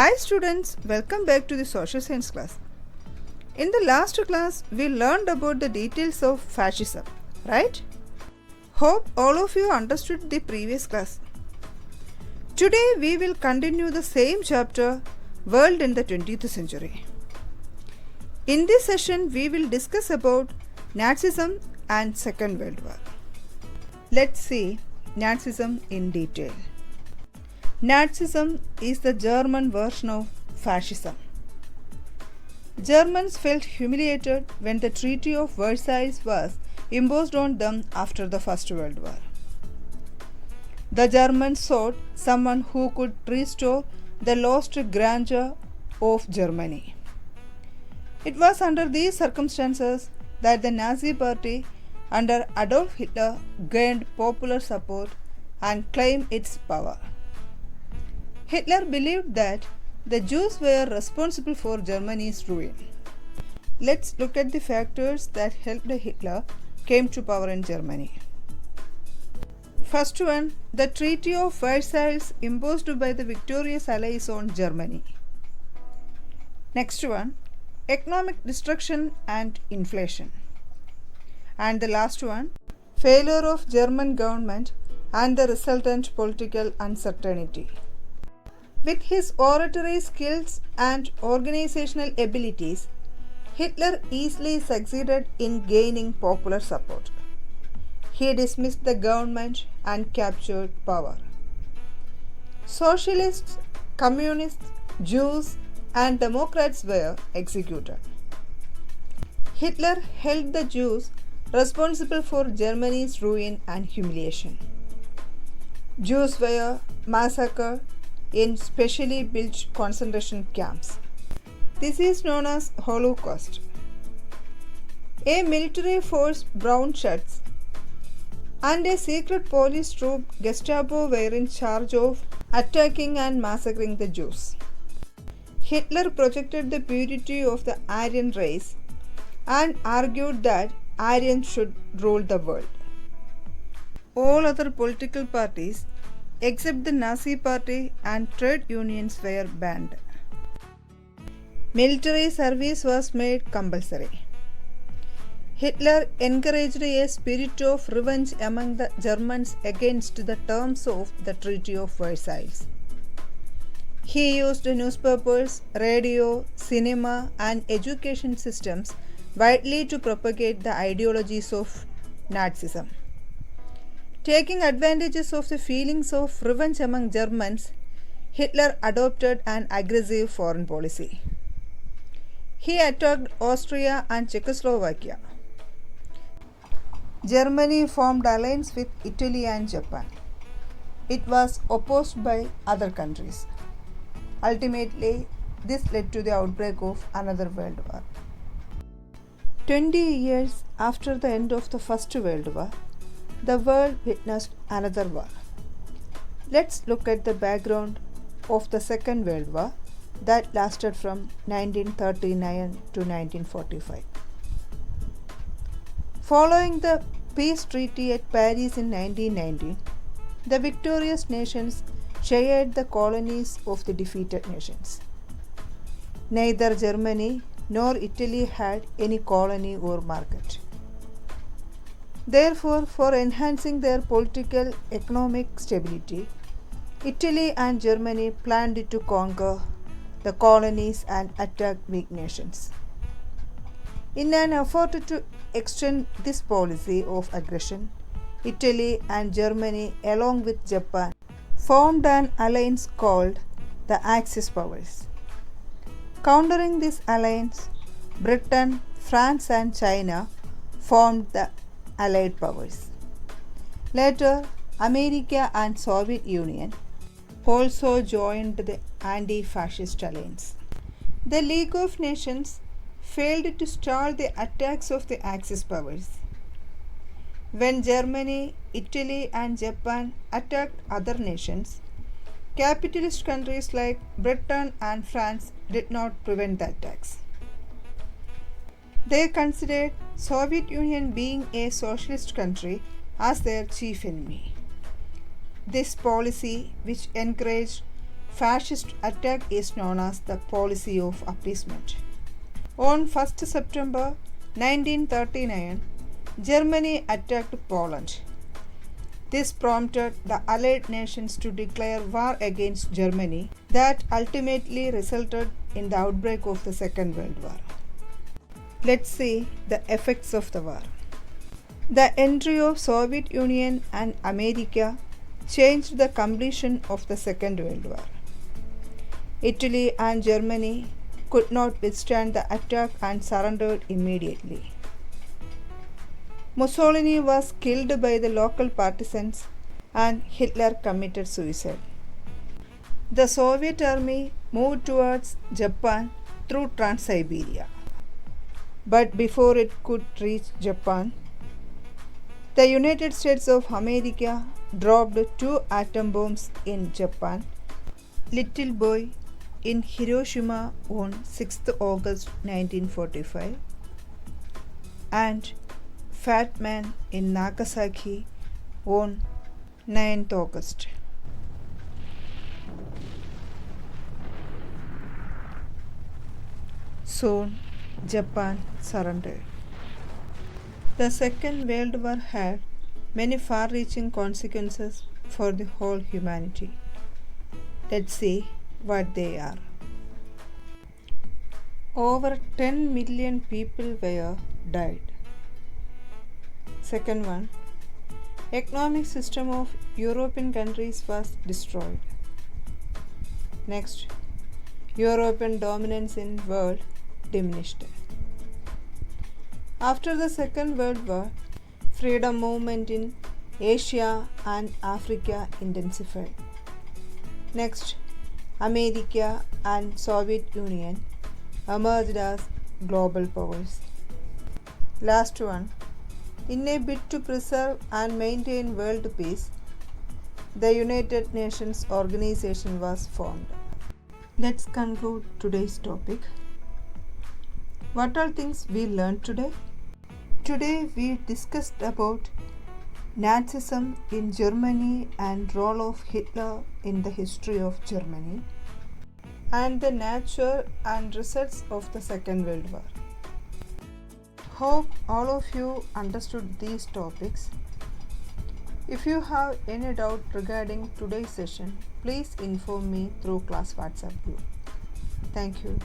Hi students, welcome back to the social science class. In the last class, we learned about the details of fascism, right? Hope all of you understood the previous class. Today we will continue the same chapter, World in the 20th Century. In this session, we will discuss about Nazism and Second World War. Let's see Nazism in detail. Nazism is the German version of fascism. Germans felt humiliated when the Treaty of Versailles was imposed on them after the First World War. The Germans sought someone who could restore the lost grandeur of Germany. It was under these circumstances that the Nazi Party under Adolf Hitler gained popular support and claimed its power. Hitler believed that the Jews were responsible for Germany's ruin. Let's look at the factors that helped Hitler came to power in Germany. First one, the Treaty of Versailles imposed by the victorious Allies on Germany. Next one, economic destruction and inflation. And the last one, failure of German government and the resultant political uncertainty. With his oratory skills and organizational abilities, Hitler easily succeeded in gaining popular support. He dismissed the government and captured power. Socialists, communists, Jews, and Democrats were executed. Hitler held the Jews responsible for Germany's ruin and humiliation. Jews were massacred in specially built concentration camps. This is known as Holocaust. A military force, brown shirts, and a secret police troop, Gestapo, were in charge of attacking and massacring the Jews. Hitler projected the purity of the Aryan race and argued that Aryans should rule the world. All other political parties except the Nazi Party and trade unions were banned. Military service was made compulsory. Hitler encouraged a spirit of revenge among the Germans against the terms of the Treaty of Versailles. He used newspapers, radio, cinema, and education systems widely to propagate the ideologies of Nazism. Taking advantages of the feelings of revenge among Germans, Hitler adopted an aggressive foreign policy. He attacked Austria and Czechoslovakia. Germany formed alliance with Italy and Japan. It was opposed by other countries. Ultimately, this led to the outbreak of another world war. 20 years after the end of the First World War, the world witnessed another war. Let's look at the background of the Second World War that lasted from 1939 to 1945. Following the peace treaty at Paris in 1919, the victorious nations shared the colonies of the defeated nations. Neither Germany nor Italy had any colony or market. Therefore, for enhancing their political economic stability, Italy and Germany planned to conquer the colonies and attack weak nations. In an effort to extend this policy of aggression, Italy and Germany, along with Japan, formed an alliance called the Axis Powers. Countering this alliance, Britain, France, and China formed the Allied powers. Later, America and Soviet Union also joined the anti-fascist alliance. The League of Nations failed to stall the attacks of the Axis powers. When Germany, Italy, and Japan attacked other nations, capitalist countries like Britain and France did not prevent the attacks. They considered Soviet Union, being a socialist country, as their chief enemy. This policy, which encouraged fascist attack is known as the policy of appeasement. On 1st September 1939, Germany attacked Poland. This prompted the Allied nations to declare war against Germany that ultimately resulted in the outbreak of the Second World War. Let's see the effects of the war. The entry of Soviet Union and America changed the completion of the Second World War. Italy and Germany could not withstand the attack and surrendered immediately. Mussolini was killed by the local partisans and Hitler committed suicide. The Soviet army moved towards Japan through Trans-Siberia. But before it could reach Japan, the United States of America dropped 2 atom bombs in Japan. Little Boy in Hiroshima on 6th August 1945 and Fat Man in Nagasaki on 9th August. Soon, Japan surrendered. The Second World War had many far-reaching consequences for the whole humanity. Let's see what they are. Over 10 million people were died. Second one, economic system of European countries was destroyed. Next, European dominance in world diminished. After the Second World War, freedom movement in Asia and Africa intensified. Next, America and Soviet Union emerged as global powers. Last one, in a bid to preserve and maintain world peace, the United Nations organization was formed. Let's conclude today's topic. What are things we learned today? Today we discussed about Nazism in Germany and role of Hitler in the history of Germany and the nature and results of the Second World War. Hope all of you understood these topics. If you have any doubt regarding today's session, please inform me through class WhatsApp group. Thank you.